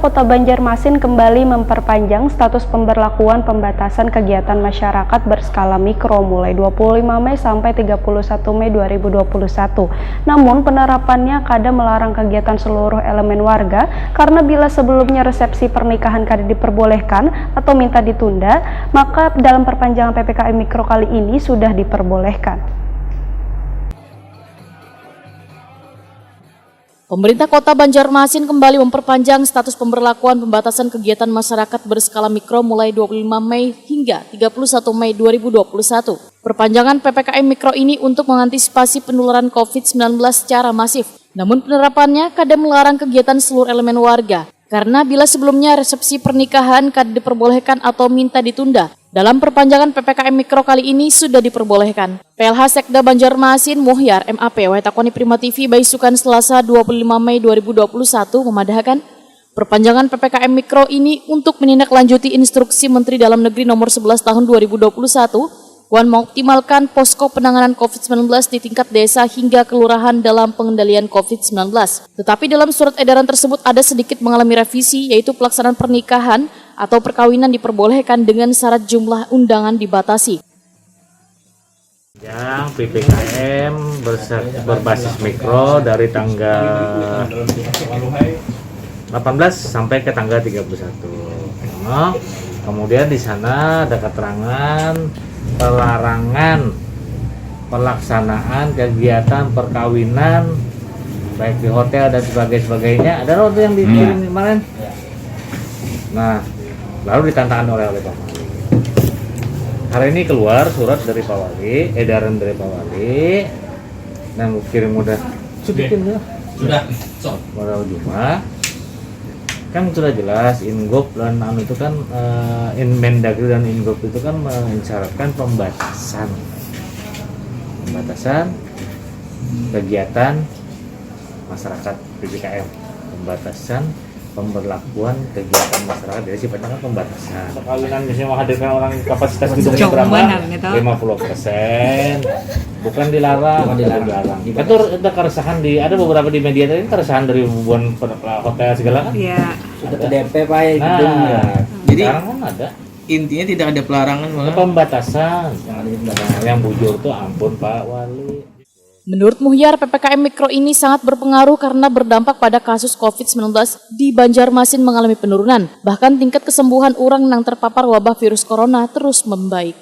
Kota Banjarmasin kembali memperpanjang status pemberlakuan pembatasan kegiatan masyarakat berskala mikro mulai 25 Mei sampai 31 Mei 2021. Namun penerapannya kada melarang kegiatan seluruh elemen warga karena bila sebelumnya resepsi pernikahan kada diperbolehkan atau minta ditunda, maka dalam perpanjangan PPKM Mikro kali ini sudah diperbolehkan. Pemerintah Kota Banjarmasin kembali memperpanjang status pemberlakuan pembatasan kegiatan masyarakat berskala mikro mulai 25 Mei hingga 31 Mei 2021. Perpanjangan PPKM Mikro ini untuk mengantisipasi penularan COVID-19 secara masif. Namun penerapannya kada melarang kegiatan seluruh elemen warga, karena bila sebelumnya resepsi pernikahan kada diperbolehkan atau minta ditunda, dalam perpanjangan PPKM Mikro kali ini sudah diperbolehkan. PLH Sekda Banjarmasin Muhyar MAP Waitakoni Prima TV Baisukan Selasa 25 Mei 2021 memadahkan perpanjangan PPKM Mikro ini untuk menindaklanjuti instruksi Menteri Dalam Negeri nomor 11 tahun 2021 mengoptimalkan posko penanganan COVID-19 di tingkat desa hingga kelurahan dalam pengendalian COVID-19. Tetapi dalam surat edaran tersebut ada sedikit mengalami revisi, yaitu pelaksanaan pernikahan atau perkawinan diperbolehkan dengan syarat jumlah undangan dibatasi. Yang PPKM berbasis mikro dari tanggal 18 sampai ke tanggal 31. Kemudian di sana ada keterangan pelarangan pelaksanaan kegiatan perkawinan baik di hotel dan sebagainya. Ada waktu yang dikirim kemarin. Nah, lalu ditantangkan oleh Pak Wali. Hari ini keluar surat dari Pak Wali, edaran dari Pak Wali, dan kirim sudah pada Jumat. Kan sudah jelas Ingop dan itu kan Mendagri dan Ingop itu kan mensyaratkan pembatasan kegiatan masyarakat PPKM, pembatasan pemberlakuan kegiatan masyarakat, jadi sifatnya kan pembatasan. Perkawinan misalnya menghadirkan orang kapasitas gedungnya berapa? 50%. Bukan dilarang. Itu ada keresahan ada beberapa di media tadi keresahan dari hubungan hotel segala kan? Iya. Sudah PDP Pak ya gitu. Jadi sekarang kan ada. Intinya tidak ada pelarangan malah. Pembatasan. Yang bujur tuh ampun Pak Wali. Menurut Muhyar, PPKM Mikro ini sangat berpengaruh karena berdampak pada kasus COVID-19 di Banjarmasin mengalami penurunan. Bahkan tingkat kesembuhan orang yang terpapar wabah virus corona terus membaik.